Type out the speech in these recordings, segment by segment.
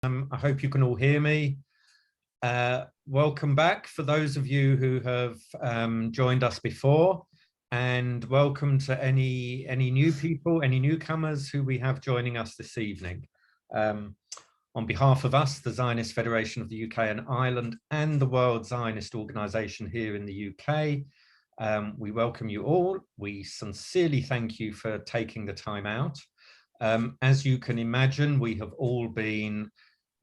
I hope you can all hear me. Welcome back for those of you who have joined us before, and welcome to any new people, any newcomers who we have joining us this evening. On behalf of us, the Zionist Federation of the UK and Ireland, and the World Zionist Organization here in the UK, we welcome you all. We sincerely thank you for taking the time out. As you can imagine, we have all been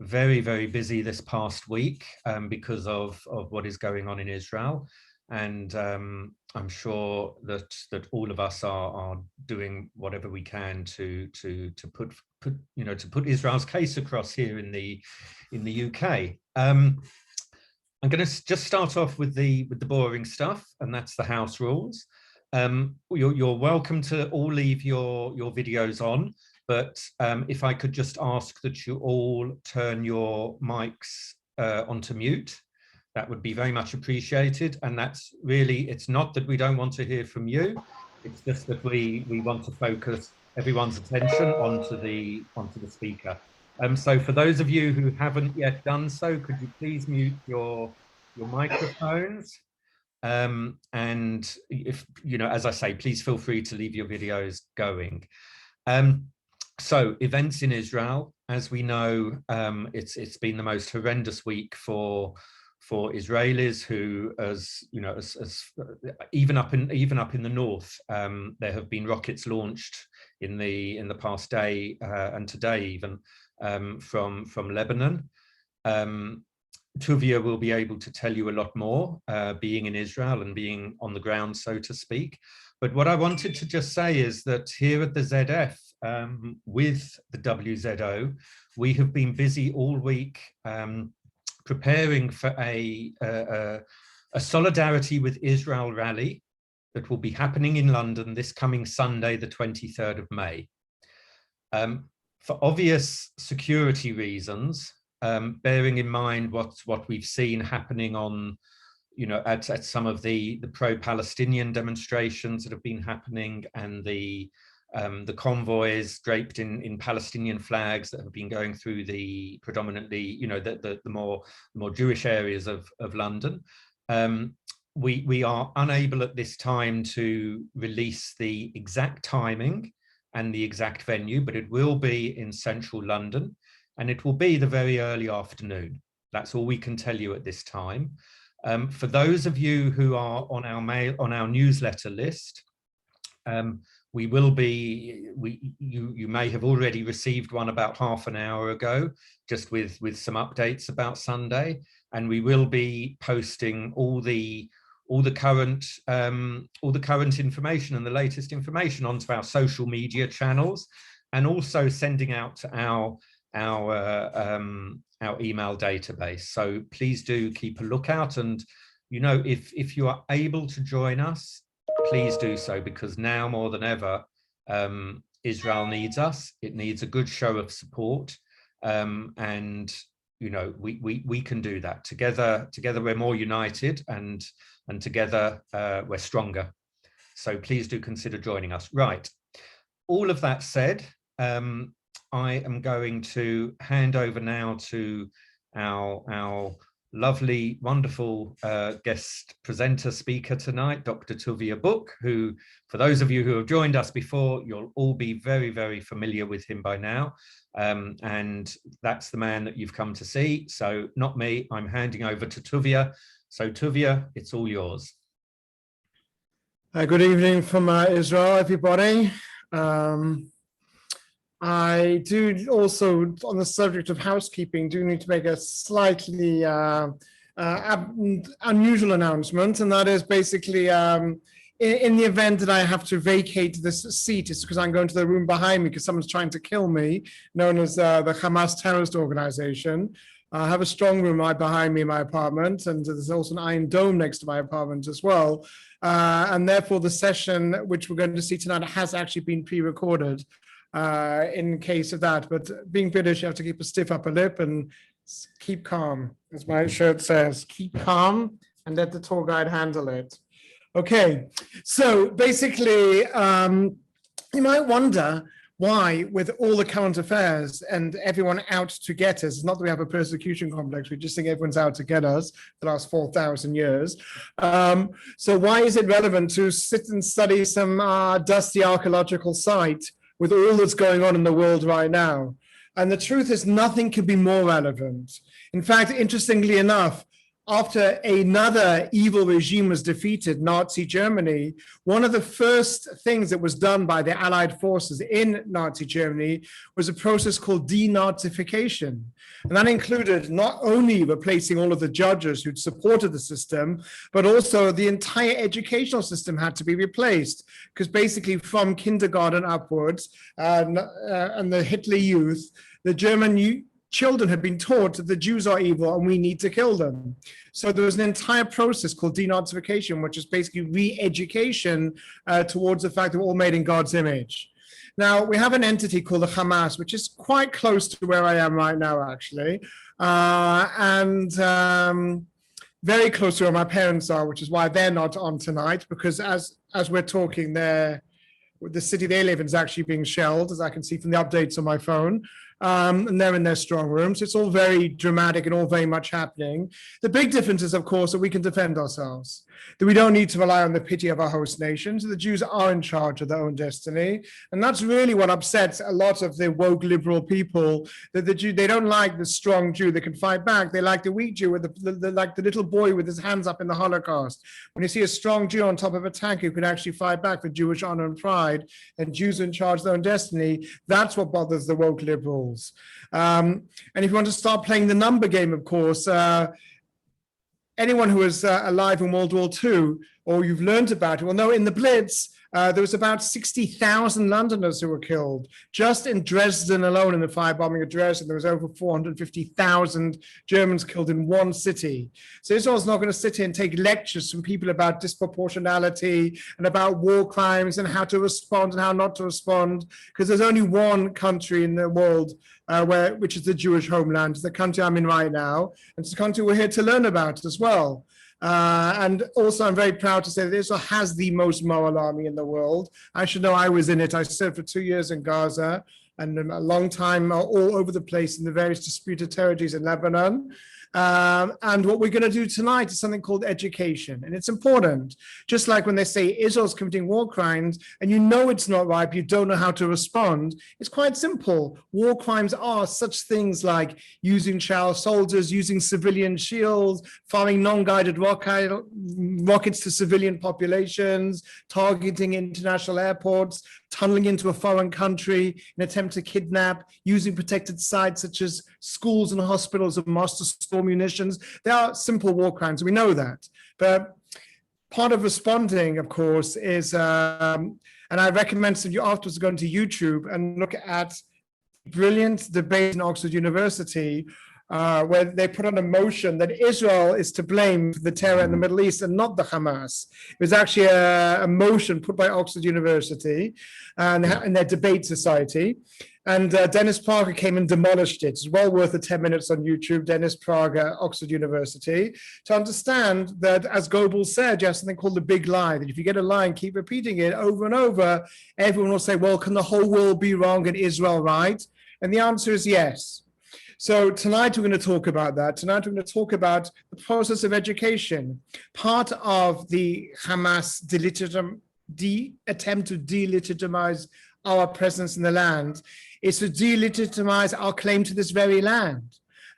very, very busy this past week because of what is going on in Israel. And I'm sure that all of us are doing whatever we can to put Israel's case across here in the UK. I'm going to just start off with the boring stuff, and that's the house rules. You're welcome to all leave your videos on, but if I could just ask that you all turn your mics onto mute, that would be very much appreciated. And that's really, it's not that we don't want to hear from you, it's just that we want to focus everyone's attention onto the speaker. So for those of you who haven't yet done so, could you please mute your microphones? And if, as I say, please feel free to leave your videos going. So events in Israel, as we know, it's been the most horrendous week for Israelis who, even up in the north, there have been rockets launched in the past day and today even from Lebanon. Tuvia will be able to tell you a lot more, being in Israel and being on the ground, so to speak. But what I wanted to just say is that here at the ZF, with the WZO, we have been busy all week preparing for a Solidarity with Israel rally that will be happening in London this coming Sunday, the 23rd of May. For obvious security reasons, bearing in mind what we've seen happening on, at some of the pro-Palestinian demonstrations that have been happening, and the convoys draped in Palestinian flags that have been going through the predominantly, the more Jewish areas of London. We are unable at this time to release the exact timing and the exact venue, but it will be in central London, and it will be the very early afternoon. That's all we can tell you at this time. For those of you who are on our newsletter list, you may have already received one about half an hour ago, just with some updates about Sunday, and we will be posting all the current information and the latest information onto our social media channels, and also sending out to our email database. So please do keep a lookout, and if you are able to join us, please do so, because now more than ever, Israel needs us. It needs a good show of support, and we can do that together. Together we're more united, and together we're stronger. So please do consider joining us. Right. All of that said, I am going to hand over now to our lovely, wonderful guest presenter speaker tonight, Dr. Tuvia Book, who, for those of you who have joined us before, you'll all be very, very familiar with him by now. And that's the man that you've come to see. So not me, I'm handing over to Tuvia. So Tuvia, it's all yours. Good evening from Israel, everybody. I do also, on the subject of housekeeping, do need to make a slightly unusual announcement, and that is basically in the event that I have to vacate this seat, it's because I'm going to the room behind me because someone's trying to kill me, known as the Hamas terrorist organization. I have a strong room right behind me in my apartment, and there's also an iron dome next to my apartment as well. And therefore, the session which we're going to see tonight has actually been pre-recorded. In case of that, but being British, you have to keep a stiff upper lip and keep calm, as my shirt says. Keep calm and let the tour guide handle it. Okay, so basically, you might wonder why, with all the current affairs and everyone out to get us, not that we have a persecution complex, we just think everyone's out to get us the last 4,000 years. So why is it relevant to sit and study some dusty archaeological site with all that's going on in the world right now? And the truth is, nothing could be more relevant. In fact, interestingly enough, after another evil regime was defeated, Nazi Germany, one of the first things that was done by the Allied forces in Nazi Germany was a process called denazification. And that included not only replacing all of the judges who'd supported the system, but also the entire educational system had to be replaced, because basically from kindergarten upwards and the Hitler youth, the German children had been taught that the Jews are evil and we need to kill them. So there was an entire process called denazification, which is basically re-education towards the fact that we're all made in God's image. Now, we have an entity called the Hamas, which is quite close to where I am right now, actually, and very close to where my parents are, which is why they're not on tonight, because as we're talking, the city they live in is actually being shelled, as I can see from the updates on my phone. And they're in their strong rooms. It's all very dramatic and all very much happening. The big difference is, of course, that we can defend ourselves, that we don't need to rely on the pity of our host nations. The Jews are in charge of their own destiny. And that's really what upsets a lot of the woke liberal people, that they don't like the strong Jew that can fight back. They like the weak Jew, like the little boy with his hands up in the Holocaust. When you see a strong Jew on top of a tank who can actually fight back for Jewish honor and pride, and Jews in charge of their own destiny, that's what bothers the woke liberals. And if you want to start playing the number game, of course, anyone who was alive in World War II, or you've learned about it, will know in the Blitz, there was about 60,000 Londoners who were killed. Just in Dresden alone, in the firebombing of Dresden, there was over 450,000 Germans killed in one city. So Israel's not going to sit here and take lectures from people about disproportionality and about war crimes and how to respond and how not to respond, because there's only one country in the world which is the Jewish homeland. It's the country I'm in right now. And it's the country we're here to learn about as well. And also, I'm very proud to say that Israel has the most moral army in the world. I should know I was in it. I served for 2 years in Gaza and a long time all over the place in the various disputed territories in Lebanon. And what we're going to do tonight is something called education. And it's important. Just like when they say Israel's committing war crimes and you know it's not right, but you don't know how to respond, it's quite simple. War crimes are such things like using child soldiers, using civilian shields, firing non-guided rockets to civilian populations, targeting international airports, tunneling into a foreign country in an attempt to kidnap, using protected sites such as schools and hospitals and mosques to store munitions. They are simple war crimes, we know that. But part of responding, of course, is, and I recommend some of you afterwards going to YouTube and look at brilliant debate in Oxford University, where they put on a motion that Israel is to blame for the terror in the Middle East and not the Hamas. It was actually a motion put by Oxford University and in their debate society. And Dennis Prager came and demolished it. It's well worth the 10 minutes on YouTube, Dennis Prager, Oxford University, to understand that, as Goebbels said, you have something called the big lie, that if you get a lie and keep repeating it over and over, everyone will say, well, can the whole world be wrong and Israel right? And the answer is yes. So tonight we're going to talk about that. Tonight we're going to talk about the process of education. Part of the Hamas attempt to delegitimize our presence in the land is to delegitimize our claim to this very land.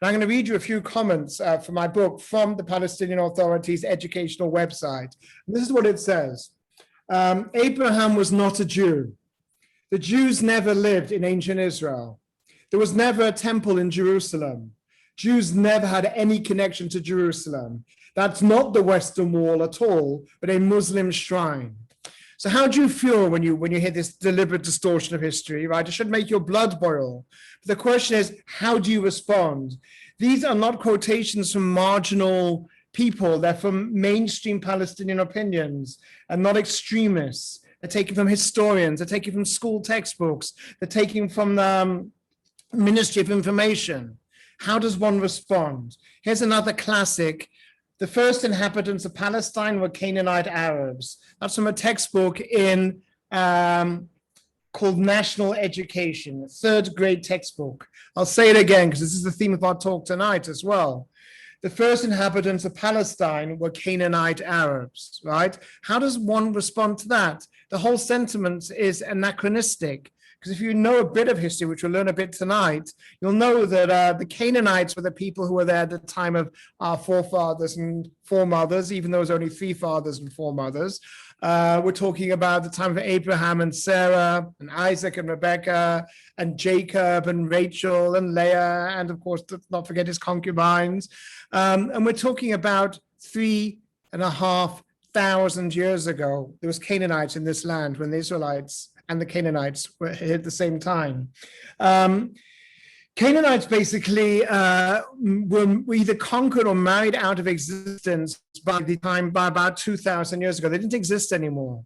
And I'm going to read you a few comments from my book from the Palestinian Authority's educational website. And this is what it says. Abraham was not a Jew. The Jews never lived in ancient Israel. There was never a temple in Jerusalem. Jews never had any connection to Jerusalem. That's not the Western Wall at all, but a Muslim shrine. So how do you feel when you hear this deliberate distortion of history, right? It should make your blood boil. But the question is, how do you respond? These are not quotations from marginal people. They're from mainstream Palestinian opinions and not extremists. They're taken from historians. They're taken from school textbooks. They're taken from the Ministry of Information. How does one respond? Here's another classic. The first inhabitants of Palestine were Canaanite Arabs. That's from a textbook in called National Education, third grade textbook. I'll say it again because this is the theme of our talk tonight as well. The first inhabitants of Palestine were Canaanite Arabs, right? How does one respond to that? The whole sentiment is anachronistic, because if you know a bit of history, which we'll learn a bit tonight, you'll know that the Canaanites were the people who were there at the time of our forefathers and foremothers, even though it was only 3 fathers and 4 mothers. We're talking about the time of Abraham and Sarah and Isaac and Rebecca and Jacob and Rachel and Leah, and of course, let's not forget his concubines. And we're talking about 3,500 years ago. There was Canaanites in this land when the Israelites and the Canaanites were here at the same time. Canaanites basically were either conquered or married out of existence by about 2,000 years ago. They didn't exist anymore.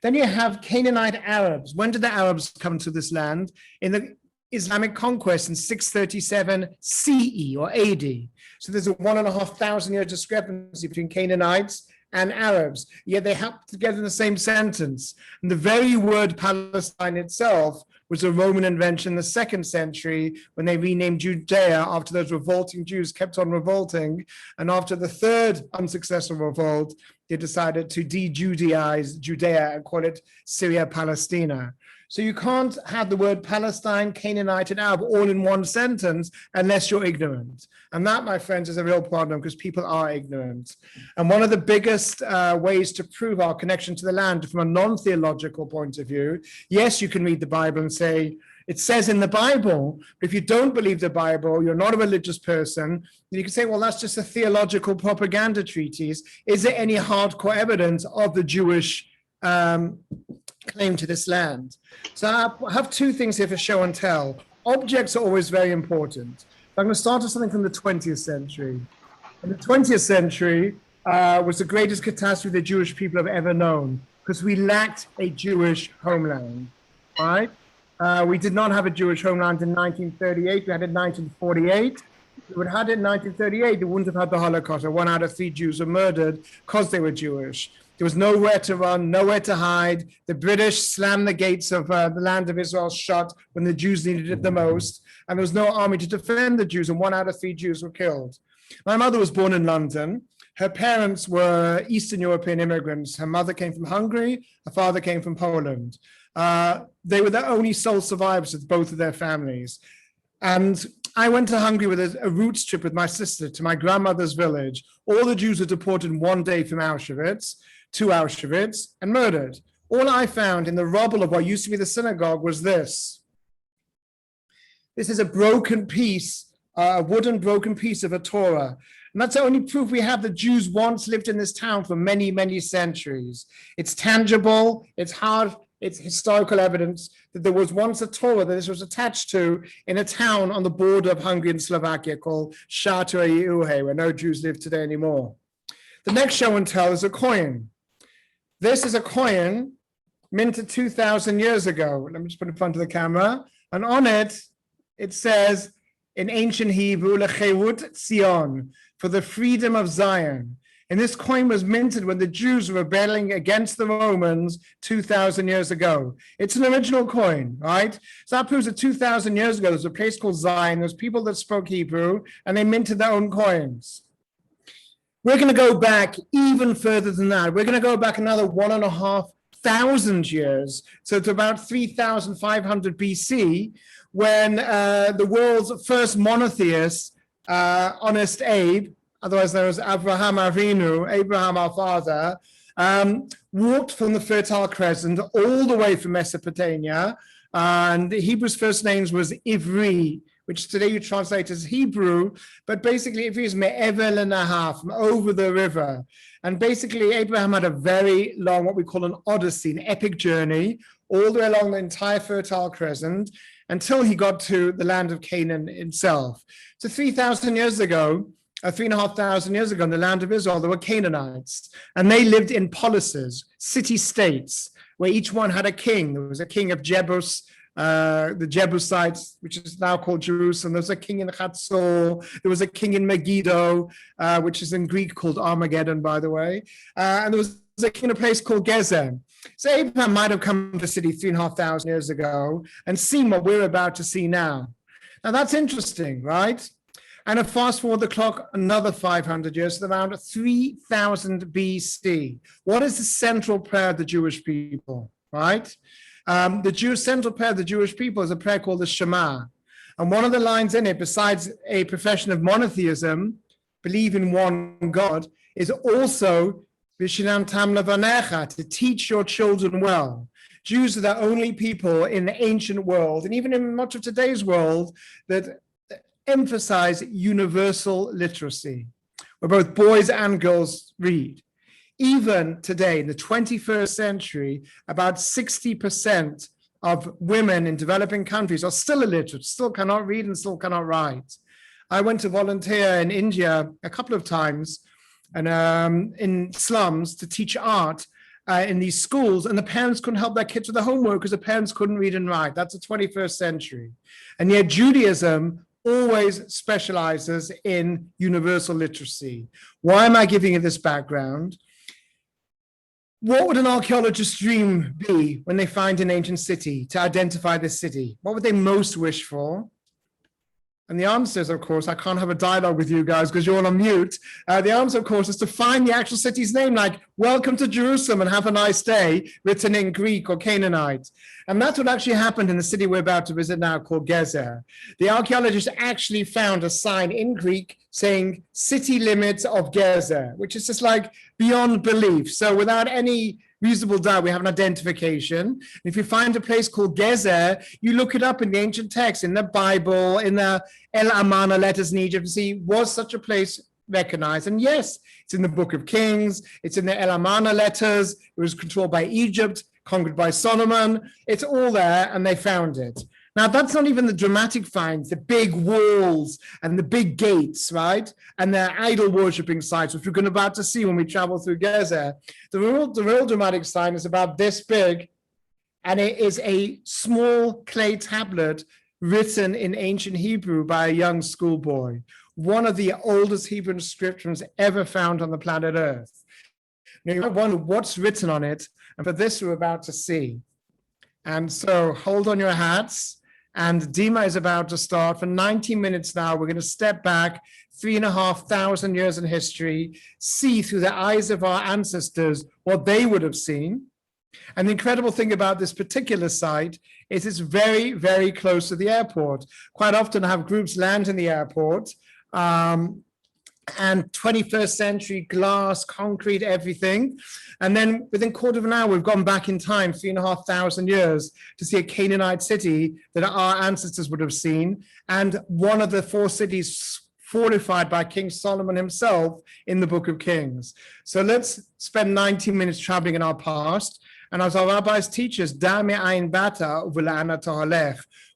Then you have Canaanite Arabs. When did the Arabs come to this land? In the Islamic conquest in 637 CE or AD. So there's a 1,500 year discrepancy between Canaanites and Arabs, yet they happen together in the same sentence. And the very word Palestine itself was a Roman invention in the 2nd century when they renamed Judea after those revolting Jews kept on revolting. And after the 3rd unsuccessful revolt, they decided to de-Judaize Judea and call it Syria Palestina. So you can't have the word Palestine, Canaanite, and Arab all in one sentence unless you're ignorant. And that, my friends, is a real problem because people are ignorant. And one of the biggest ways to prove our connection to the land from a non-theological point of view, yes, you can read the Bible and say, it says in the Bible, but if you don't believe the Bible, you're not a religious person, you can say, well, that's just a theological propaganda treatise. Is there any hardcore evidence of the Jewish claim to this land? So I have 2 things here for show and tell. Objects are always very important. I'm going to start with something from the 20th century. In the 20th century was the greatest catastrophe the Jewish people have ever known because we lacked a Jewish homeland, right? We did not have a Jewish homeland in 1938. We had it in 1948. If we had it in 1938, they wouldn't have had the Holocaust. 1 out of 3 Jews were murdered because they were Jewish. There was nowhere to run, nowhere to hide. The British slammed the gates of the land of Israel shut when the Jews needed it the most. And there was no army to defend the Jews, and 1 out of 3 Jews were killed. My mother was born in London. Her parents were Eastern European immigrants. Her mother came from Hungary. Her father came from Poland. They were the only sole survivors of both of their families. And I went to Hungary with a roots trip with my sister to my grandmother's village. All the Jews were deported in 1 day from Auschwitz to Auschwitz and murdered. All I found in the rubble of what used to be the synagogue was this. This is a broken piece, a wooden broken piece of a Torah. And that's the only proof we have that Jews once lived in this town for many, many centuries. It's tangible, it's hard, it's historical evidence that there was once a Torah that this was attached to in a town on the border of Hungary and Slovakia called Szartói-Uhe, where no Jews live today anymore. The next show and tell is a coin. This is a coin minted 2,000 years ago. Let me just put it in front of the camera. And on it, it says in ancient Hebrew, Lecherut Zion, for the freedom of Zion. And this coin was minted when the Jews were rebelling against the Romans 2,000 years ago. It's an original coin, right? So that proves that 2,000 years ago, there's a place called Zion. There's people that spoke Hebrew, and they minted their own coins. We're going to go back even further than that. We're going to go back another 1,500 years, so to about 3,500 BC, when the world's first monotheist, Honest Abe, otherwise known as Abraham Avinu, Abraham our father, walked from the Fertile Crescent all the way from Mesopotamia, and Hebrew's first names was Ivri, which today you translate as Hebrew, but basically Ivri is me'ever lenahar, from over the river. And basically Abraham had a very long, what we call an odyssey, an epic journey, all the way along the entire Fertile Crescent, until he got to the land of Canaan itself. So 3,000 years ago, 3,500 years ago in the land of Israel, there were Canaanites, and they lived in polises, city-states, where each one had a king. There was a king of Jebus, the Jebusites, which is now called Jerusalem. There was a king in Hatzor. There was a king in Megiddo, which is in Greek called Armageddon, by the way. And there was a king in a place called Gezer. So Abraham might have come to the city 3,500 years ago and seen what we're about to see now. Now that's interesting, right? And if fast forward the clock another 500 years, to around 3000 BC. What is the central prayer of the Jewish people, right? The central prayer of the Jewish people is a prayer called the Shema. And one of the lines in it, besides a profession of monotheism, believe in one God, is also Vishinantam Lavanecha, to teach your children well. Jews are the only people in the ancient world, and even in much of today's world, that emphasize universal literacy, where both boys and girls read. Even today, in the 21st century, about 60% of women in developing countries are still illiterate, still cannot read and still cannot write. I went to volunteer in India a couple of times, and in slums to teach art in these schools, and the parents couldn't help their kids with the homework because the parents couldn't read and write. That's the 21st century. And yet Judaism always specializes in universal literacy. Why am I giving you this background? What would an archaeologist's dream be when they find an ancient city to identify this city? What would they most wish for? And the answer is, of course, I can't have a dialogue with you guys because you're all on mute. The answer, of course, is to find the actual city's name, like "Welcome to Jerusalem" and "Have a nice day," written in Greek or Canaanite. And that's what actually happened in the city we're about to visit now, called Gezer. The archaeologists actually found a sign in Greek saying "City Limits of Gezer," which is just like beyond belief. So without any reasonable doubt, we have an identification. If you find a place called Gezer, you look it up in the ancient text, in the Bible, in the El Amana letters in Egypt, to see, was such a place recognized? And yes, it's in the Book of Kings, it's in the El Amana letters, it was controlled by Egypt, conquered by Solomon, it's all there, and they found it. Now, that's not even the dramatic finds, the big walls and the big gates, right? And the idol worshipping sites, which we're about to see when we travel through Gezer. The real dramatic sign is about this big, and it is a small clay tablet written in ancient Hebrew by a young schoolboy, one of the oldest Hebrew inscriptions ever found on the planet Earth. Now, you might wonder what's written on it, and for this, we're about to see. And so hold on your hats. And Dima is about to start. For 90 minutes now, we're going to step back 3,500 years in history, see through the eyes of our ancestors what they would have seen. And the incredible thing about this particular site is it's very, very close to the airport. Quite often I have groups land in the airport, and 21st century glass, concrete, everything. And then within a quarter of an hour, we've gone back in time 3,500 years to see a Canaanite city that our ancestors would have seen. And one of the 4 cities fortified by King Solomon himself in the Book of Kings. So let's spend 90 minutes traveling in our past. And as our rabbis teach us,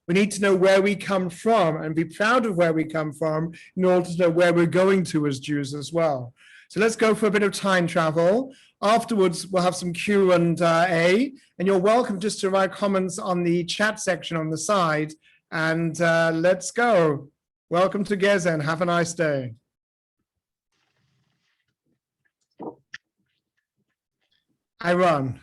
we need to know where we come from and be proud of where we come from in order to know where we're going to as Jews as well. So let's go for a bit of time travel. Afterwards, we'll have some Q&A, and you're welcome just to write comments on the chat section on the side. And let's go. Welcome to Gezer and have a nice day. I run.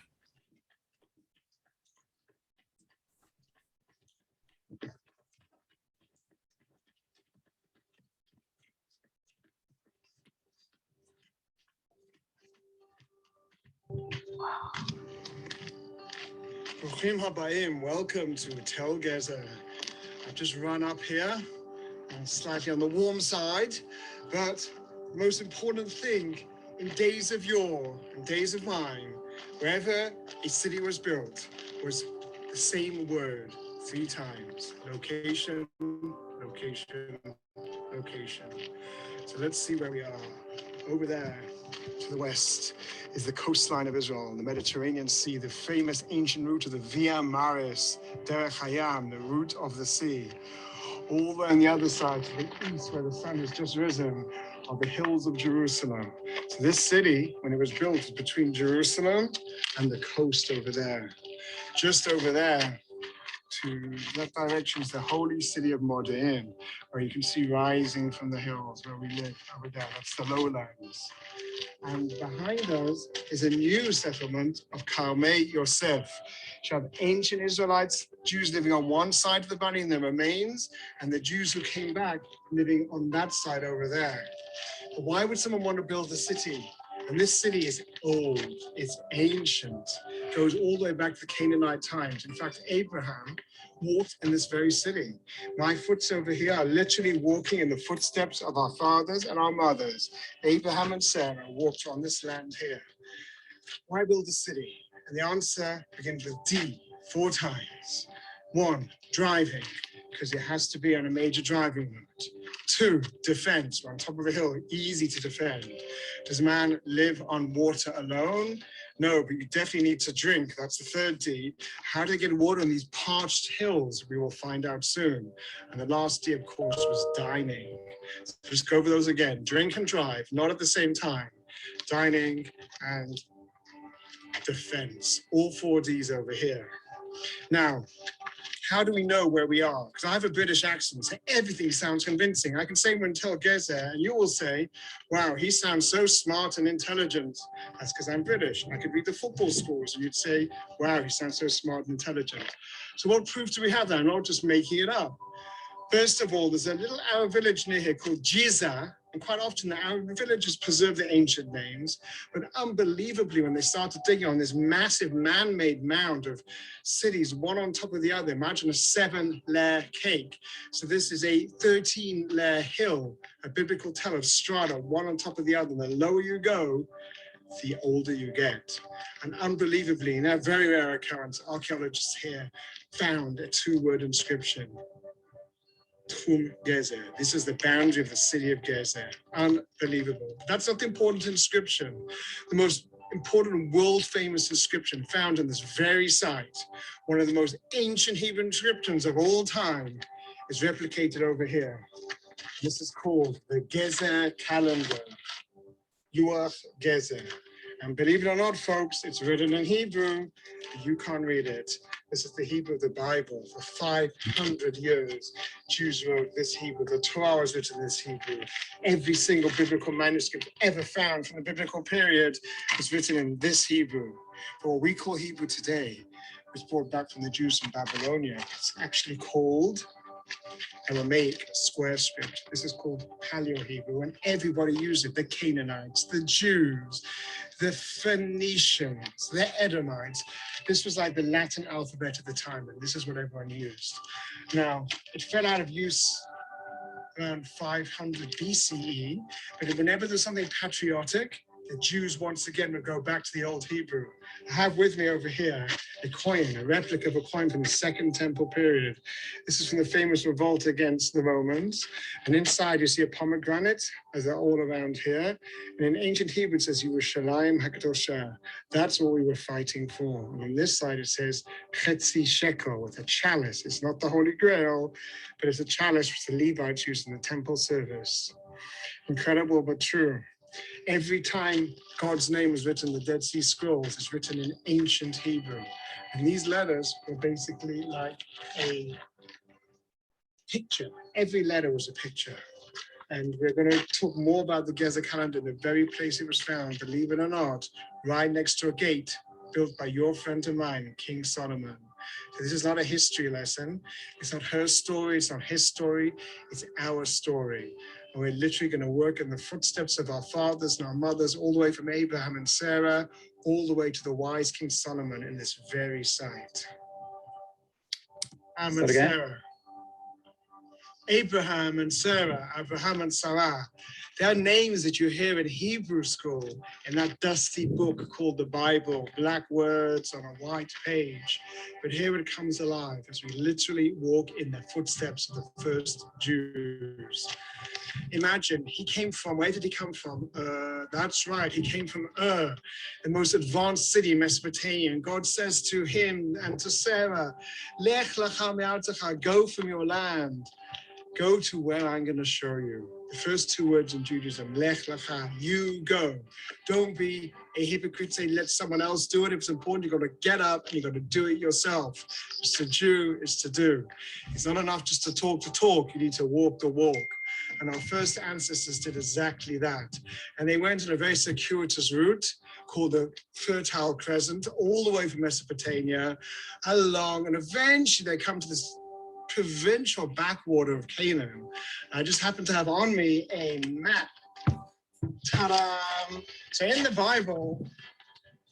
Bruchim habayim, welcome to Tel Gezer. I've just run up here, and slightly on the warm side, but the most important thing in days of yore and days of mine, wherever a city was built, was the same word 3 times: location, location, location. So let's see where we are. Over there to the west is the coastline of Israel, the Mediterranean Sea, the famous ancient route of the Via Maris, Derech Hayam, the route of the sea. All there on the other side, to the east, where the sun has just risen, are the hills of Jerusalem. So this city, when it was built, was between Jerusalem and the coast over there. Just over there, to that direction is the holy city of Modi'in, where you can see rising from the hills where we live over there. That's the lowlands. And behind us is a new settlement of Karmei Yosef. You have ancient Israelites, Jews living on one side of the valley in their remains, and the Jews who came back living on that side over there. But why would someone want to build a city? And this city is old, it's ancient, it goes all the way back to Canaanite times. In fact, Abraham walked in this very city. My foot's over here are literally walking in the footsteps of our fathers and our mothers. Abraham and Sarah walked on this land here. Why build a city? And the answer begins with D, 4 times. 1, driving, because it has to be on a major driving route. 2, defense. We're on top of a hill, easy to defend. Does man live on water alone? No, but you definitely need to drink. That's the 3rd D. How do they get water on these parched hills? We will find out soon. And the last D, of course, was dining. So just go over those again. Drink and drive, not at the same time. Dining and defense. All 4 Ds over here. Now, how do we know where we are? Because I have a British accent, so everything sounds convincing. I can say we're in Tel Gezer, and you will say, wow, he sounds so smart and intelligent. That's because I'm British. I could read the football scores, and you'd say, wow, he sounds so smart and intelligent. So what proof do we have that? I'm not just making it up. First of all, there's a little Arab village near here called Gezer, and quite often the Arab villages preserve the ancient names, but unbelievably, when they started digging on this massive man-made mound of cities, one on top of the other, imagine a 7-layer cake. So this is a 13-layer hill, a biblical tell of strata, one on top of the other. And the lower you go, the older you get. And unbelievably, in a very rare occurrence, archaeologists here found a 2-word inscription. Gezer. This is the boundary of the city of Gezer. Unbelievable. That's not the important inscription. The most important world-famous inscription found in this very site, one of the most ancient Hebrew inscriptions of all time, is replicated over here. This is called the Gezer calendar. Yuach Gezer. And believe it or not, folks, it's written in Hebrew. You can't read it. This is the Hebrew of the Bible. For 500 years, Jews wrote this Hebrew. The Torah was written in this Hebrew. Every single biblical manuscript ever found from the biblical period is written in this Hebrew. But what we call Hebrew today was brought back from the Jews from Babylonia. It's actually called Aramaic square script. This is called Paleo-Hebrew, and everybody used it. The Canaanites, the Jews, the Phoenicians, the Edomites. This was like the Latin alphabet at the time, and this is what everyone used. Now, it fell out of use around 500 BCE, but whenever there's something patriotic, the Jews once again would go back to the old Hebrew. I have with me over here a coin, a replica of a coin from the Second Temple period. This is from the famous revolt against the Romans. And inside you see a pomegranate, as they're all around here. And in ancient Hebrew it says, Yerushalayim HaKadoshah. That's what we were fighting for. And on this side it says, Chetzi Shekel, with a chalice. It's not the Holy Grail, but it's a chalice which the Levites used in the temple service. Incredible, but true. Every time God's name is written in the Dead Sea Scrolls, it's written in ancient Hebrew. And these letters were basically like a picture. Every letter was a picture. And we're going to talk more about the Gezer calendar, the very place it was found, believe it or not, right next to a gate built by your friend of mine, King Solomon. So this is not a history lesson. It's not her story. It's not his story. It's our story. And we're literally going to work in the footsteps of our fathers and our mothers, all the way from Abraham and Sarah, all the way to the wise King Solomon in this very site. Abraham and Sarah. Abraham and Sarah, Abraham and Sarah. They are names that you hear in Hebrew school in that dusty book called the Bible, black words on a white page. But here it comes alive as we literally walk in the footsteps of the first Jews. Imagine, he came from, where did he come from? That's right, he came from the most advanced city in Mesopotamia. And God says to him and to Sarah, Lech lecha me'artecha, go from your land. go to where I'm going to show you. The first two words in Judaism, lech lecha, you go. Don't be a hypocrite, say let someone else do it. If it's important, you've got to get up and you've got to do it yourself. It's to do, it's to do. It's not enough just to talk, you need to walk the walk. And our first ancestors did exactly that. And they went on a very circuitous route called the Fertile Crescent, all the way from Mesopotamia, along, and eventually they come to this provincial backwater of Canaan. I just happen to have on me a map. Ta-da! So in the Bible,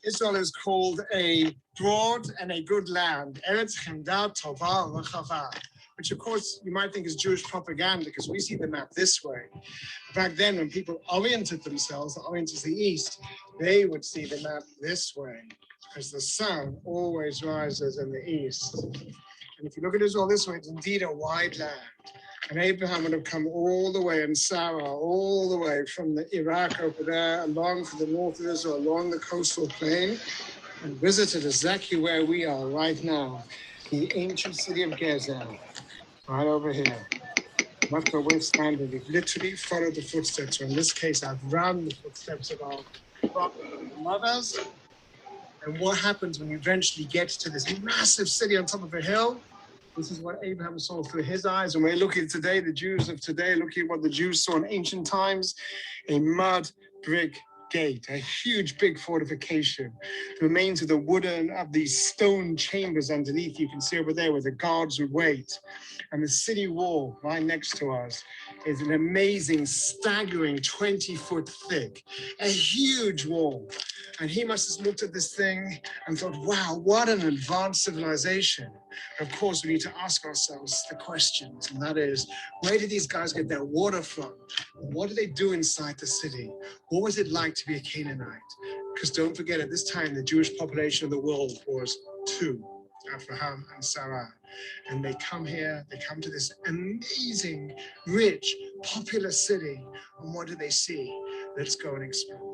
Israel is called a broad and a good land, Eretz Chemda Tova Rechava, which of course you might think is Jewish propaganda because we see the map this way. Back then, when people oriented themselves, oriented to the east, they would see the map this way because the sun always rises in the east. And if you look at Israel this way, it's indeed a wide land. And Abraham would have come all the way, and Sarah all the way from the Iraq over there, along to the north of Israel, along the coastal plain, and visited exactly where we are right now, the ancient city of Gezer, right over here. That's where we're standing. We've literally followed the footsteps, or in this case, I've run the footsteps of our mothers. And what happens when you eventually get to this massive city on top of a hill? This is what Abraham saw through his eyes. And we're looking today, the Jews of today, looking at what the Jews saw in ancient times, a mud brick gate, a huge big fortification. The remains of the wooden, of these stone chambers underneath, you can see over there where the guards would wait. And the city wall right next to us is an amazing, staggering 20-foot thick, a huge wall. And he must have looked at this thing and thought, wow, what an advanced civilization. Of course, we need to ask ourselves the questions, and that is, where did these guys get their water from? What did they do inside the city? What was it like to be a Canaanite? Because don't forget, at this time, the Jewish population of the world was 2, Abraham and Sarah. And they come here, they come to this amazing, rich, populous city. And what do they see? Let's go and explore.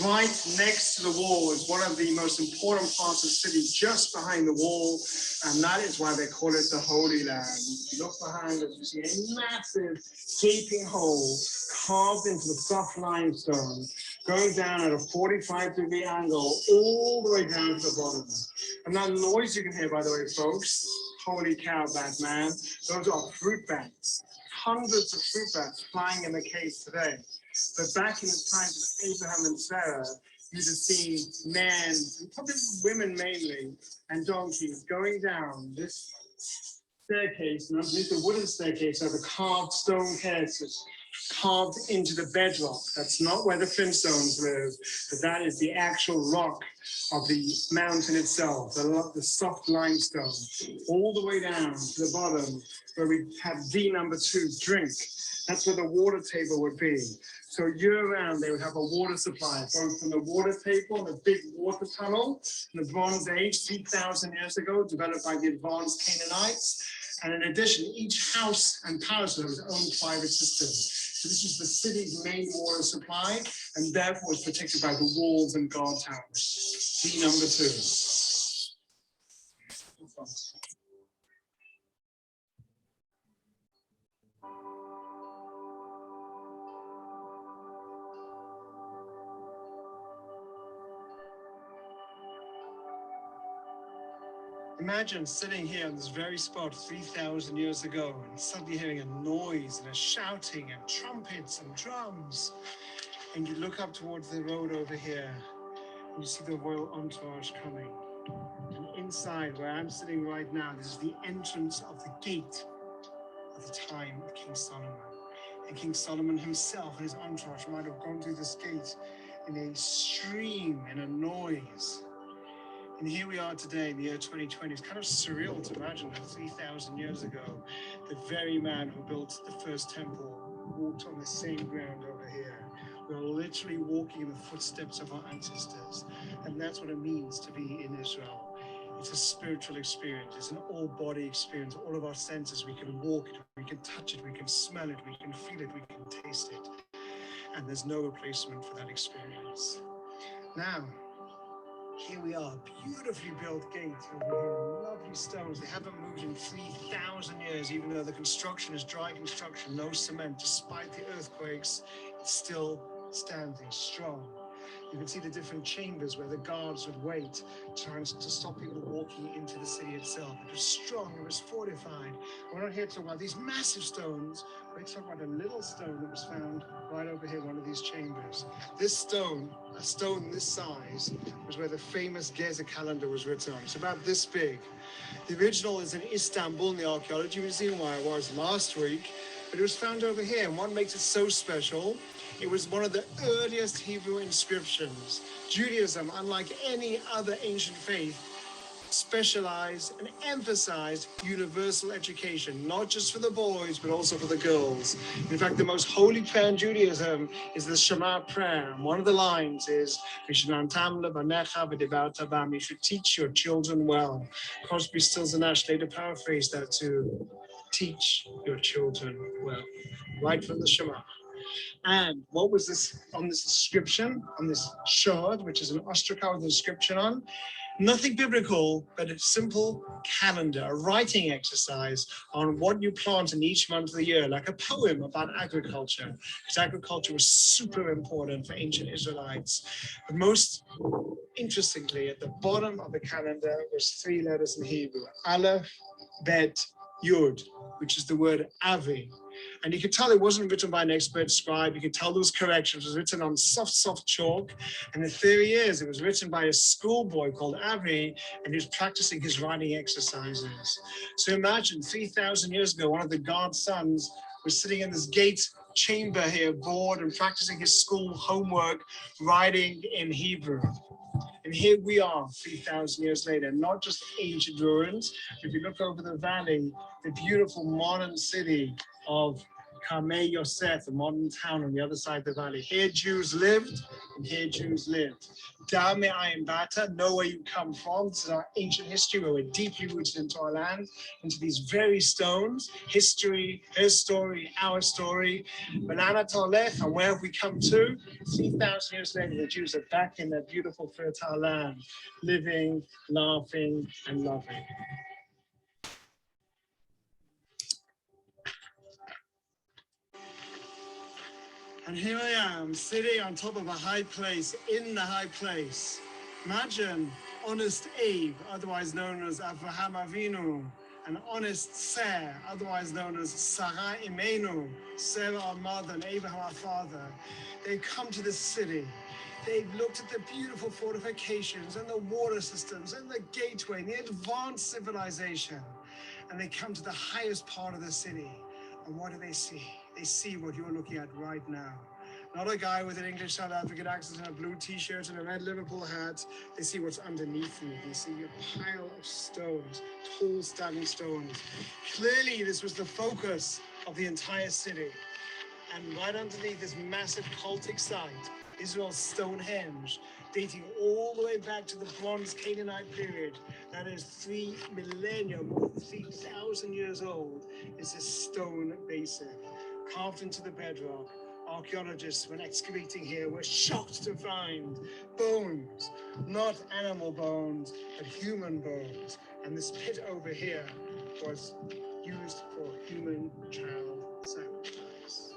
Right next to the wall is one of the most important parts of the city, just behind the wall, and that is why they call it the Holy Land. You look behind us, you see a massive gaping hole carved into the soft limestone, going down at a 45-degree angle all the way down to the bottom. And that noise you can hear, by the way, folks, holy cow, Batman, those are fruit bats. Hundreds of fruit bats flying in the cave today. But back in the times of Abraham and Sarah, you'd have seen men, and probably women mainly, and donkeys going down this staircase, and underneath the wooden staircase are the carved stone cases carved into the bedrock. That's not where the Flintstones live, but that is the actual rock of the mountain itself, the soft limestone, all the way down to the bottom where we have D number 2, drink. That's where the water table would be. So year-round, they would have a water supply, both from the water table and the big water tunnel in the Bronze Age, 3,000 years ago, developed by the advanced Canaanites. And in addition, each house and palace had its own private system. So this is the city's main water supply, and therefore is protected by the walls and guard towers. D number 2. Imagine sitting here on this very spot 3,000 years ago and suddenly hearing a noise and a shouting and trumpets and drums. And you look up towards the road over here and you see the royal entourage coming. And inside where I'm sitting right now, this is the entrance of the gate of the time of King Solomon. And King Solomon himself and his entourage might have gone through this gate in a stream and a noise. And here we are today in the year 2020. It's kind of surreal to imagine that 3,000 years ago, the very man who built the first temple walked on the same ground over here. We're literally walking in the footsteps of our ancestors. And that's what it means to be in Israel. It's a spiritual experience. It's an all-body experience. All of our senses, we can walk it, we can touch it, we can smell it, we can feel it, we can taste it. And there's no replacement for that experience. Now, Here we are, beautifully built gate over here, lovely stones. They haven't moved in 3,000 years, even though the construction is dry construction, no cement. Despite the earthquakes, it's still standing strong. You can see the different chambers where the guards would wait, trying to stop people walking into the city itself. It was strong, it was fortified. We're not here to talk about these massive stones, we're talking about a little stone that was found right over here, one of these chambers. This stone, a stone this size, was where the famous Gezer calendar was written on. It's about this big. The original is in Istanbul in the Archaeology Museum, where I was last week, but it was found over here. And what makes it so special, it was one of the earliest Hebrew inscriptions. Judaism, unlike any other ancient faith, specialized and emphasized universal education, not just for the boys, but also for the girls. In fact, the most holy prayer in Judaism is the Shema prayer. And one of the lines is, you should teach your children well. Crosby, Stills, and Nash later paraphrased that to teach your children well, right from the Shema. And what was this on this inscription, on this shard, which is an ostraka with an inscription on? Nothing biblical, but a simple calendar, a writing exercise on what you plant in each month of the year, like a poem about agriculture, because agriculture was super important for ancient Israelites. But most interestingly, at the bottom of the calendar was 3 letters in Hebrew, Aleph, Bet, Yud, which is the word Avi. And you could tell it wasn't written by an expert scribe. You could tell there was corrections. It was written on soft chalk. And the theory is it was written by a schoolboy called Avi, and he was practicing his writing exercises. So imagine 3,000 years ago, one of the God's sons was sitting in this gate chamber here, bored and practicing his school homework, writing in Hebrew. And here we are 3,000 years later, not just ancient ruins. If you look over the valley, the beautiful modern city of Karmei Yosef, a modern town on the other side of the valley. Here Jews lived, and here Jews lived. Dame Ayin Bata, know where you come from. This is our ancient history, where we're deeply rooted into our land, into these very stones. History, her story, our story. Banana Tolech, and where have we come to? 3,000 years later, the Jews are back in their beautiful, fertile land, living, laughing, and loving. And here I am, sitting on top of a high place, in the high place. Imagine honest Abe, otherwise known as Avraham Avinu, and honest Sarah, otherwise known as Sarah Imenu, Sarah our mother and Abraham our father. They've come to this city. They've looked at the beautiful fortifications and the water systems and the gateway, and the advanced civilization. And they come to the highest part of the city. And what do they see? They see what you're looking at right now. Not a guy with an English South African accent and a blue t-shirt and a red Liverpool hat. They see what's underneath me. They see a pile of stones, tall standing stones. Clearly, this was the focus of the entire city. And right underneath this massive cultic site, Israel's Stonehenge, dating all the way back to the Bronze Canaanite period, that is 3 millennia, more than 3,000 years old, is this stone basin, carved into the bedrock. Archaeologists, when excavating here, were shocked to find bones, not animal bones, but human bones. And this pit over here was used for human child sacrifice.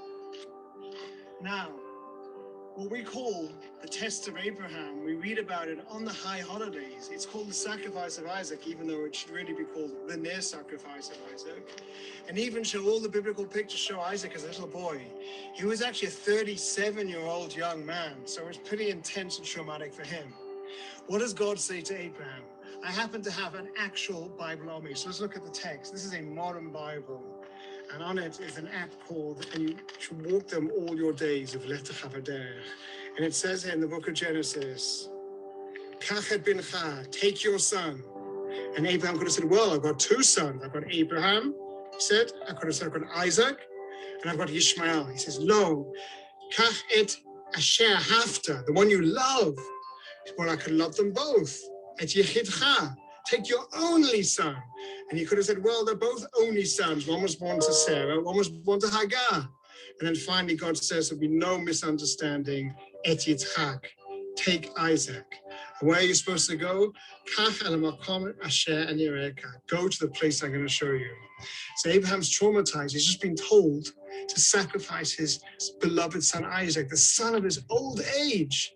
Now, what we call the test of Abraham, we read about it on the high holidays. It's called the sacrifice of Isaac, even though it should really be called the near sacrifice of Isaac. And even show all the biblical pictures show Isaac as a little boy. He was actually a 37-year-old young man, so it was pretty intense and traumatic for him. What does God say to Abraham? I happen to have an actual Bible on me, so let's look at the text. This is a modern Bible. And on it is an app called, and you should walk them all your days of Lech Haderech. And it says here in the book of Genesis, Kach et bincha, take your son. And Abraham could have said, well, I've got 2 sons. I've got Abraham, he said. I could have said, I've got Isaac, and I've got Ishmael. He says, no, Kach et asher hafta, the one you love. Well, I could love them both. Et yechidcha, take your only son. And he could have said, well, they're both only sons. One was born to Sarah, one was born to Hagar. And then finally, God says there'll be no misunderstanding. Et Yitzchak, take Isaac. And where are you supposed to go? Go to the place I'm going to show you. So Abraham's traumatized. He's just been told to sacrifice his beloved son Isaac, the son of his old age.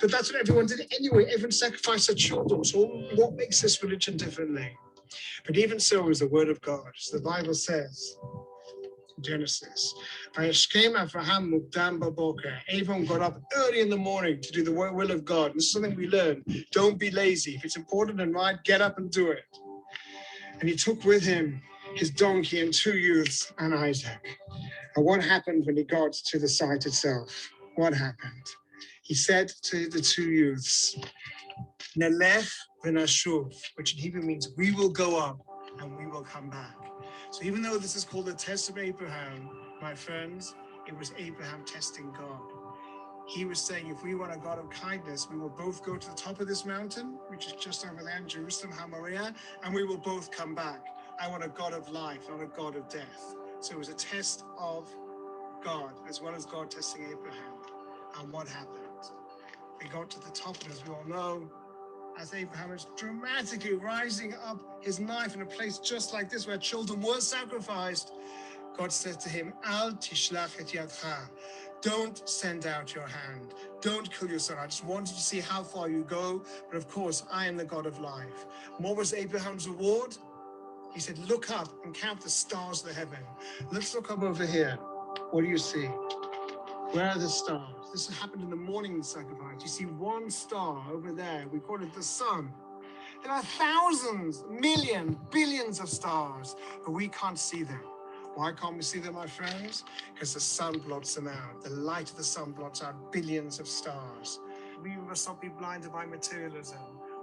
But that's what everyone did anyway. Everyone sacrificed their children. So what makes this religion differently? But even so is the word of God. So the Bible says, Genesis, Abraham got up early in the morning to do the will of God. This is something we learn. Don't be lazy. If it's important and right, get up and do it. And he took with him his donkey and 2 youths and Isaac. And what happened when he got to the site itself? What happened? He said to the 2 youths, Nelech v'nashuv, which in Hebrew means we will go up and we will come back. So even though this is called the test of Abraham, my friends, it was Abraham testing God. He was saying, if we want a God of kindness, we will both go to the top of this mountain, which is just over there in Jerusalem, Hamariah, and we will both come back. I want a God of life, not a God of death. So it was a test of God, as well as God testing Abraham. And what happened? We got to the top, and as we all know, as Abraham is dramatically rising up his knife in a place just like this, where children were sacrificed, God said to him, Al tishlach et yadcha. Don't send out your hand. Don't kill your son. I just wanted to see how far you go. But of course, I am the God of life. And what was Abraham's reward? He said, look up and count the stars of the heaven. Let's look up over here. What do you see? Where are the stars? This happened in the morning sacrifice. You see one star over there. We call it the sun. There are thousands, millions, billions of stars, but we can't see them. Why can't we see them, my friends? Because the sun blots them out. The light of the sun blots out billions of stars. We must not be blinded by materialism.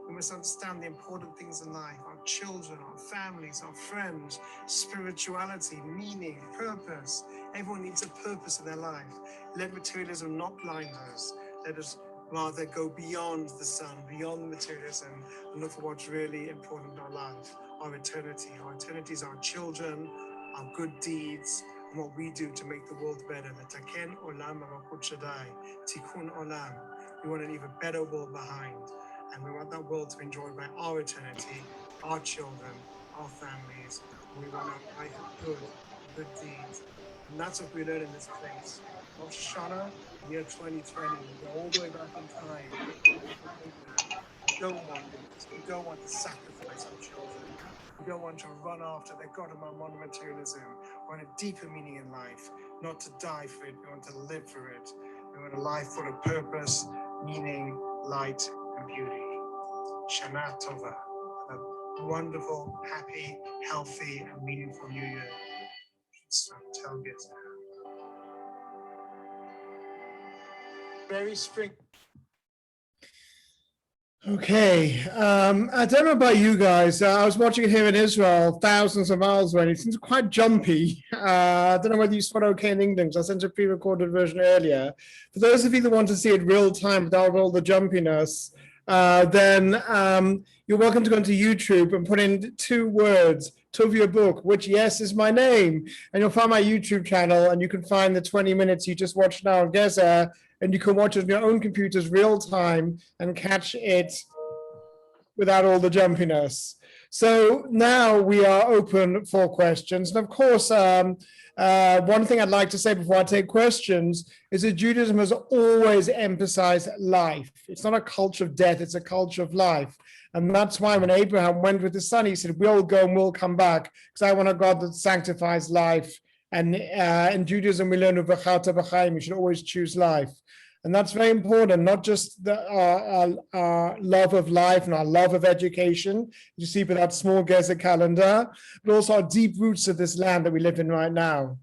We must understand the important things in life, our children, our families, our friends, spirituality, meaning, purpose. Everyone needs a purpose in their life. Let materialism not blind us. Let us rather go beyond the sun, beyond the materialism, and look for what's really important in our life, our eternity. Our eternity is our children, our good deeds, and what we do to make the world better. Tikkun olam tikkun olam. We want to leave a better world behind. And we want that world to be enjoyed by our eternity, our children, our families. And we want a life of good deeds. And that's what we learn in this place. Rosh Hashanah, year 2020, we go all the way back in time. We don't want this. We don't want to sacrifice our children. We don't want to run after the God of our materialism. We want a deeper meaning in life, not to die for it. We want to live for it. We want a life full of purpose, meaning, light, and beauty. Shana Tova, a wonderful, happy, healthy, and meaningful New Year. Tell Gezer. Very spring. Okay, I don't know about you guys. I was watching it here in Israel, thousands of miles away, and it seems quite jumpy. I don't know whether you saw it okay in England, because I sent a pre-recorded version earlier. For those of you that want to see it real time without all the jumpiness, then you're welcome to go into YouTube and put in 2 words, Tuvia Book, which, yes, is my name. And you'll find my YouTube channel, and you can find the 20 minutes you just watched now on Gezer, and you can watch it on your own computers real time and catch it without all the jumpiness. So now we are open for questions. And of course, one thing I'd like to say before I take questions is that Judaism has always emphasized life. It's not a culture of death, it's a culture of life. And that's why when Abraham went with his son, he said, we'll go and we'll come back, because I want a God that sanctifies life. And in Judaism, we learn of v'charta b'chaim, you should always choose life. And that's very important, not just our love of life and our love of education, you see with that small Gezer calendar, but also our deep roots of this land that we live in right now.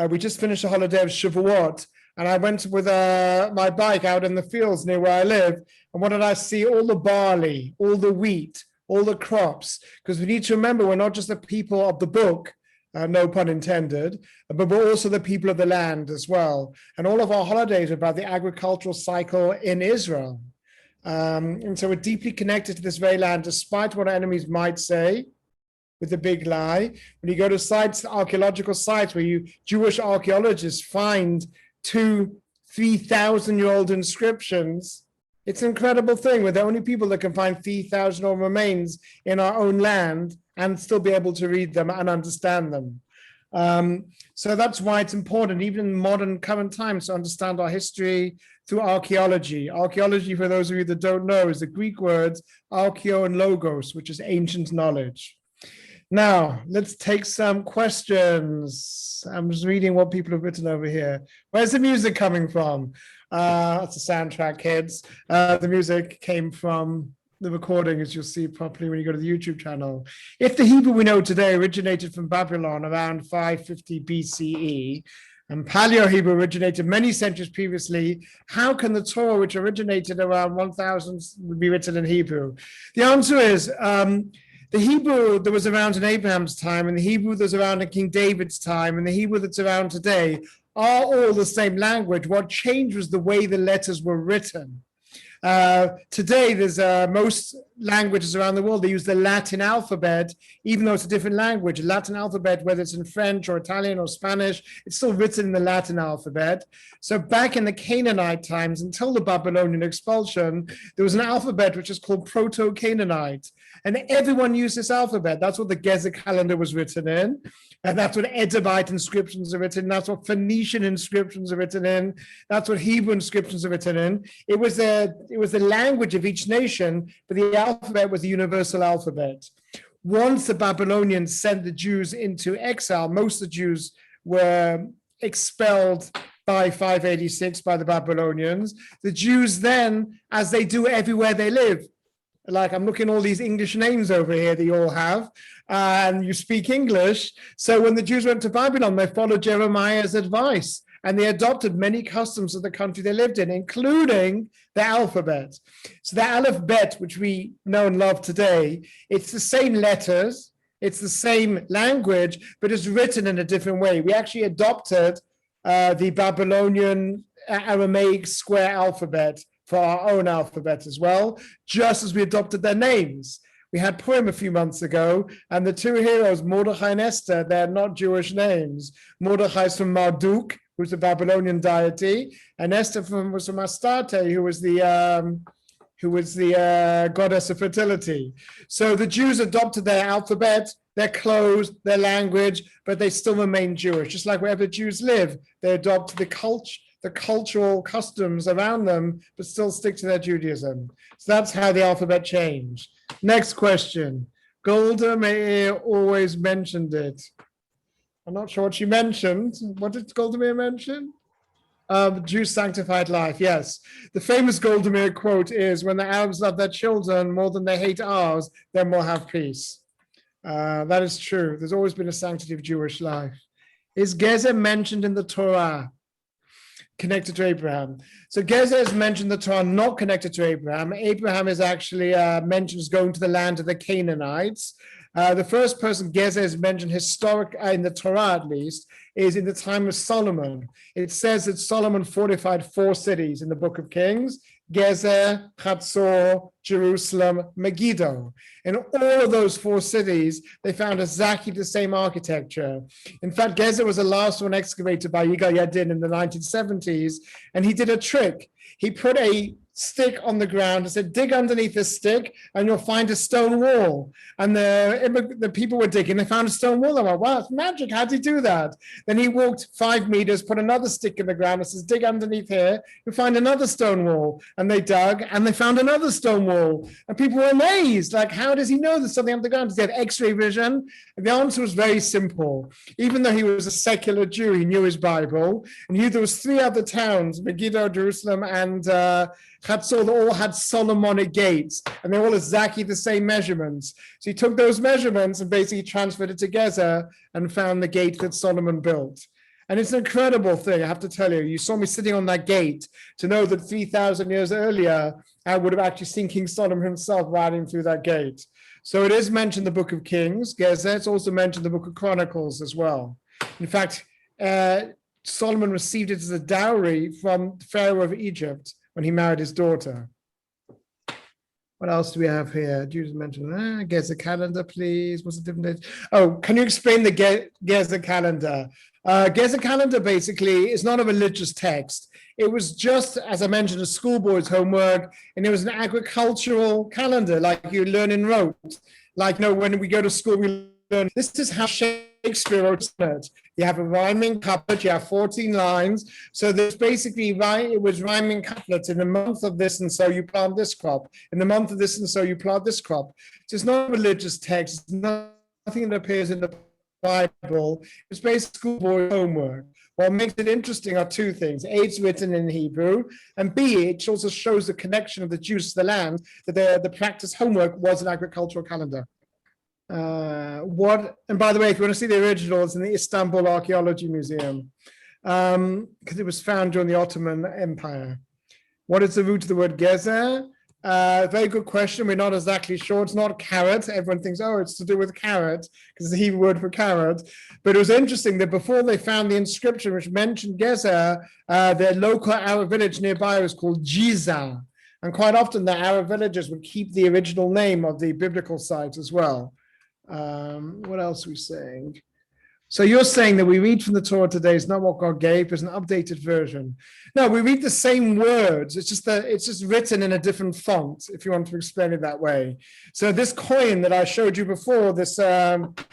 We just finished a holiday of Shavuot, and I went with my bike out in the fields near where I live. And what did I see? All the barley, all the wheat, all the crops, because we need to remember we're not just the people of the book, no pun intended, but we're also the people of the land as well. And all of our holidays are about the agricultural cycle in Israel. And so we're deeply connected to this very land, despite what our enemies might say with the big lie. When you go to sites, archaeological sites, where Jewish archaeologists find 2,000-3,000-year-old inscriptions, It's an incredible thing. We're the only people that can find 3,000 old remains in our own land and still be able to read them and understand them. So that's why it's important, even in modern current times, to understand our history through archaeology. Archaeology, for those of you that don't know, is the Greek words archaeo and logos, which is ancient knowledge. Now, let's take some questions. I'm just reading what people have written over here. Where's the music coming from? That's a soundtrack, kids. The music came from the recording, as you'll see properly when you go to the YouTube channel. If the Hebrew we know today originated from Babylon around 550 BCE, and Paleo-Hebrew originated many centuries previously, how can the Torah, which originated around 1000, be written in Hebrew? The answer is, the Hebrew that was around in Abraham's time, and the Hebrew that's around in King David's time, and the Hebrew that's around today are all the same language. What changed was the way the letters were written. Today, there's most languages around the world, they use the Latin alphabet, even though it's a different language. Latin alphabet, whether it's in French or Italian or Spanish, it's still written in the Latin alphabet. So back in the Canaanite times, until the Babylonian expulsion, there was an alphabet which is called Proto-Canaanite. And everyone used this alphabet. That's what the Gezer calendar was written in. And that's what Edomite inscriptions are written in. That's what Phoenician inscriptions are written in. That's what Hebrew inscriptions are written in. It was the language of each nation, but the alphabet was the universal alphabet. Once the Babylonians sent the Jews into exile, most of the Jews were expelled by 586 by the Babylonians. The Jews then, as they do everywhere they live, like I'm looking at all these English names over here that you all have, and you speak English. So when the Jews went to Babylon, they followed Jeremiah's advice, and they adopted many customs of the country they lived in, including the alphabet. So the alphabet, which we know and love today, it's the same letters, it's the same language, but it's written in a different way. We actually adopted the Babylonian Aramaic square alphabet for our own alphabet as well, just as we adopted their names. We had Purim a few months ago, and the two heroes, Mordechai and Esther, they're not Jewish names. Mordechai is from Marduk, who's the Babylonian deity, and Esther was from Astarte, who was the goddess of fertility. So the Jews adopted their alphabet, their clothes, their language, but they still remain Jewish. Just like wherever Jews live, they adopt the cultural customs around them, but still stick to their Judaism. So that's how the alphabet changed. Next question. Golda Meir always mentioned it. I'm not sure what she mentioned. What did Golda Meir mention? Jews' sanctified life, yes. The famous Golda Meir quote is, when the Arabs love their children more than they hate ours, then we'll have peace. That is true. There's always been a sanctity of Jewish life. Is Gezer mentioned in the Torah? Connected to Abraham. So Gezer is mentioned in the Torah, not connected to Abraham. Abraham is actually mentioned as going to the land of the Canaanites. The first person Gezer is mentioned historic in the Torah, at least, is in the time of Solomon. It says that Solomon fortified 4 cities in the book of Kings: Gezer, Hatzor, Jerusalem, Megiddo. In all of those 4 cities, they found exactly the same architecture. In fact, Gezer was the last one excavated by Yigal Yadin in the 1970s, and he did a trick. He put a stick on the ground and said, dig underneath this stick and you'll find a stone wall. And the people were digging, they found a stone wall. They went, wow, it's magic, how'd he do that? Then he walked 5 meters, put another stick in the ground and says, dig underneath here, you'll find another stone wall. And they dug and they found another stone wall. And people were amazed, like, how does he know there's something under the ground? Does he have x-ray vision? And the answer was very simple. Even though he was a secular Jew, he knew his Bible, and he knew there was 3 other towns, Megiddo, Jerusalem, and Hatzor, that all had Solomonic gates, and they all exactly the same measurements. So he took those measurements and basically transferred it to Gezer and found the gate that Solomon built. And it's an incredible thing, I have to tell you. You saw me sitting on that gate to know that 3,000 years earlier, I would have actually seen King Solomon himself riding through that gate. So it is mentioned in the book of Kings, Gezer. It's also mentioned in the book of Chronicles as well. In fact, Solomon received it as a dowry from Pharaoh of Egypt when he married his daughter. What else do we have here? Jews mentioned, Gezer calendar, please. What's the different date? Oh, can you explain the Gezer calendar? Gezer calendar basically is not a religious text. It was just, as I mentioned, a schoolboy's homework, and it was an agricultural calendar, like you learn in rote. Like, when we go to school, we learn, this is how Shakespeare wrote it. You have a rhyming couplet, you have 14 lines. So there's basically, it was rhyming couplets. In the month of this and so you plant this crop. In the month of this and so you plant this crop. So it's not a religious text. It's nothing that appears in the Bible. It's basically schoolboy homework. What makes it interesting are two things. A, it's written in Hebrew, and B, it also shows the connection of the Jews to the land, that the practice homework was an agricultural calendar. And by the way, if you want to see the original, it's in the Istanbul Archaeology Museum, because it was found during the Ottoman Empire. What is the root of the word Gezer? Very good question. We're not exactly sure. It's not carrot. Everyone thinks, oh, it's to do with carrot, because it's the Hebrew word for carrot. But it was interesting that before they found the inscription which mentioned Gezer, their local Arab village nearby was called Gezer. And quite often the Arab villagers would keep the original name of the biblical site as well. What else are we saying? So you're saying that we read from the Torah today is not what God gave, it's an updated version. No, we read the same words. It's just written in a different font, if you want to explain it that way. So this coin that I showed you before, this Galut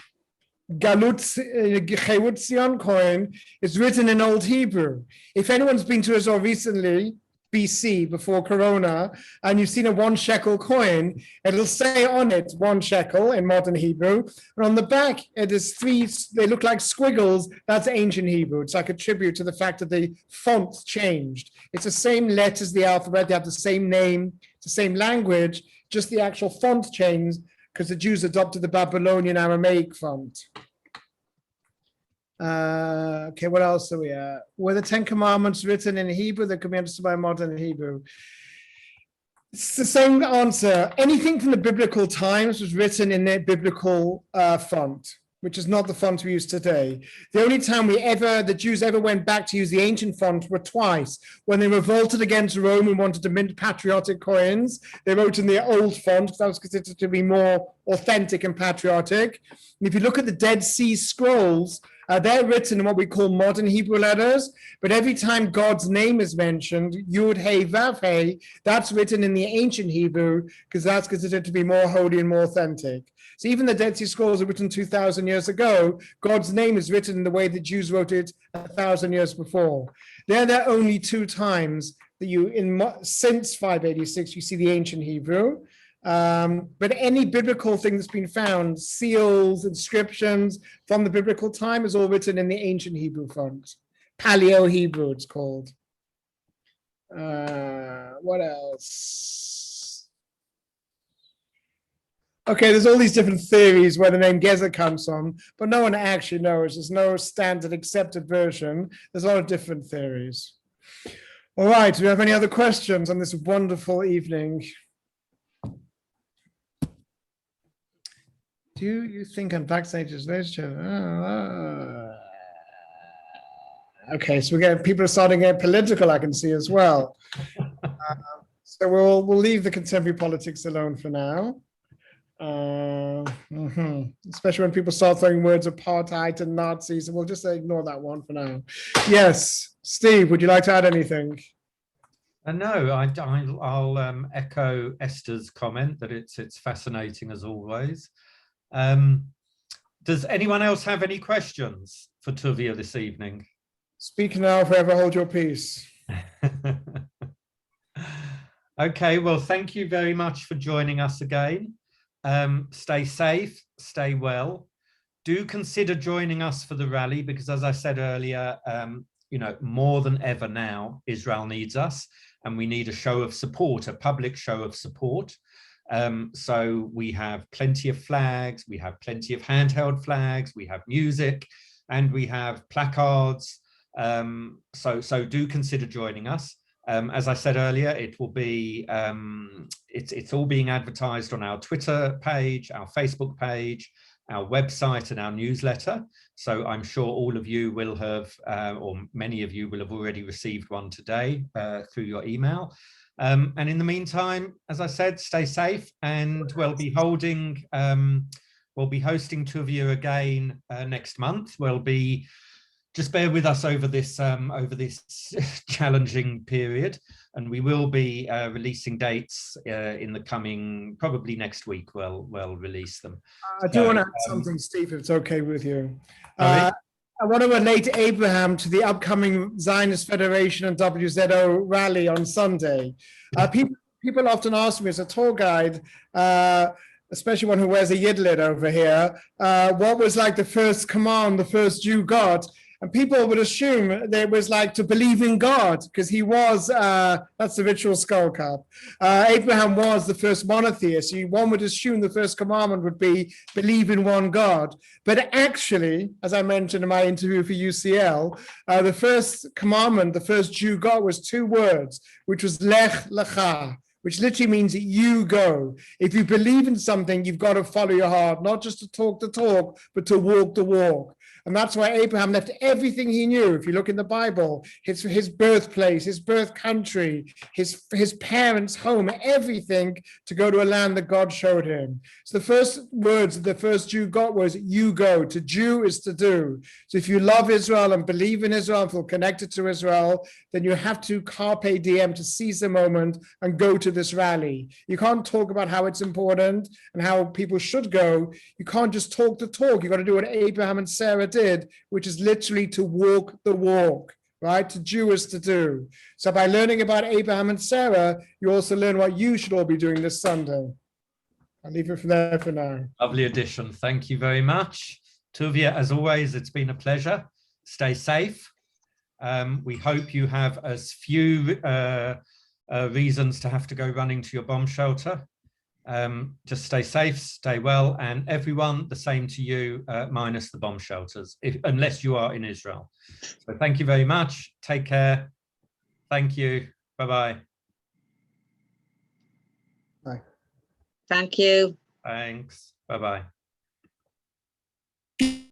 Chewutzion coin, is written in Old Hebrew. If anyone's been to Israel recently, BC, before Corona, and you've seen a 1 shekel coin, it'll say on it 1 shekel in modern Hebrew, and on the back it is 3, they look like squiggles. That's ancient Hebrew. It's like a tribute to the fact that the font changed. It's the same letters, the alphabet, they have the same name, it's the same language, just the actual font changed because the Jews adopted the Babylonian Aramaic font. Okay, what else are we at? Were the 10 Commandments written in Hebrew that could be understood by modern Hebrew? It's the same answer. Anything from the biblical times was written in their biblical font, which is not the font we use today. The only time the Jews ever went back to use the ancient font were twice. When they revolted against Rome and wanted to mint patriotic coins, they wrote in the old font, because that was considered to be more authentic and patriotic. And if you look at the Dead Sea Scrolls, they're written in what we call modern Hebrew letters, but every time God's name is mentioned, Yud, Hey, Vav, Hey, that's written in the ancient Hebrew, because that's considered to be more holy and more authentic. So even the Dead Sea Scrolls are written 2,000 years ago, God's name is written in the way the Jews wrote it 1,000 years before. They're the only 2 times that since 586, you see the ancient Hebrew. But any biblical thing that's been found, seals, inscriptions from the biblical time, is all written in the ancient Hebrew font. Paleo Hebrew, it's called. What else? Okay, there's all these different theories where the name Gezer comes from, but no one actually knows. There's no standard accepted version. There's a lot of different theories. All right, do we have any other questions on this wonderful evening? Do you think unvaccinated is okay, so people are starting to get political, I can see as well. So we'll leave the contemporary politics alone for now. Especially when people start throwing words apartheid and Nazis, and we'll just ignore that one for now. Yes, Steve, would you like to add anything? No, I'll echo Esther's comment that it's fascinating as always. Does anyone else have any questions for Tuvia this evening? Speak now, forever hold your peace. Okay, well, thank you very much for joining us again. Stay safe, stay well. Do consider joining us for the rally, because as I said earlier, more than ever now, Israel needs us, and we need a show of support, a public show of support. So we have plenty of flags, we have plenty of handheld flags, we have music, and we have placards. So do consider joining us. As I said earlier, it will be it's all being advertised on our Twitter page, our Facebook page, our website, and our newsletter. So I'm sure all of you will have, or many of you will have already received one today through your email. And in the meantime, as I said, stay safe, and we'll be hosting Tuvia again next month. We'll be just bear with us over this challenging period, and we will be releasing dates in the coming, probably next week. We'll release them. I do want to add something, Steve, if it's okay with you. Sorry? I want to relate Abraham to the upcoming Zionist Federation and WZO rally on Sunday. People often ask me as a tour guide, especially one who wears a yidlet over here, what was like the first command the first Jew got? And people would assume that it was like to believe in God, because he was, that's the ritual skull cap. Abraham was the first monotheist. One would assume the first commandment would be believe in one God. But actually, as I mentioned in my interview for UCL, the first commandment, the first Jew got was 2 words, which was lech lecha, which literally means you go. If you believe in something, you've got to follow your heart, not just to talk the talk, but to walk the walk. And that's why Abraham left everything he knew. If you look in the Bible, his birthplace, his birth country, his parents' home, everything to go to a land that God showed him. So the first words the first Jew got was you go. To Jew is to do. So if you love Israel and believe in Israel and feel connected to Israel, then you have to carpe diem, to seize the moment and go to this rally. You can't talk about how it's important and how people should go. You can't just talk the talk. You've got to do what Abraham and Sarah did, which is literally to walk the walk, right? To Jew is to do. So by learning about Abraham and Sarah, you also learn what you should all be doing this Sunday. I'll leave it from there for now. Lovely addition. Thank you very much. Tuvia, as always, it's been a pleasure. Stay safe. We hope you have as few reasons to have to go running to your bomb shelter. Just stay safe, stay well, and everyone, the same to you, minus the bomb shelters, unless you are in Israel. So thank you very much. Take care. Thank you. Bye-bye. Bye. Thank you. Thanks. Bye-bye.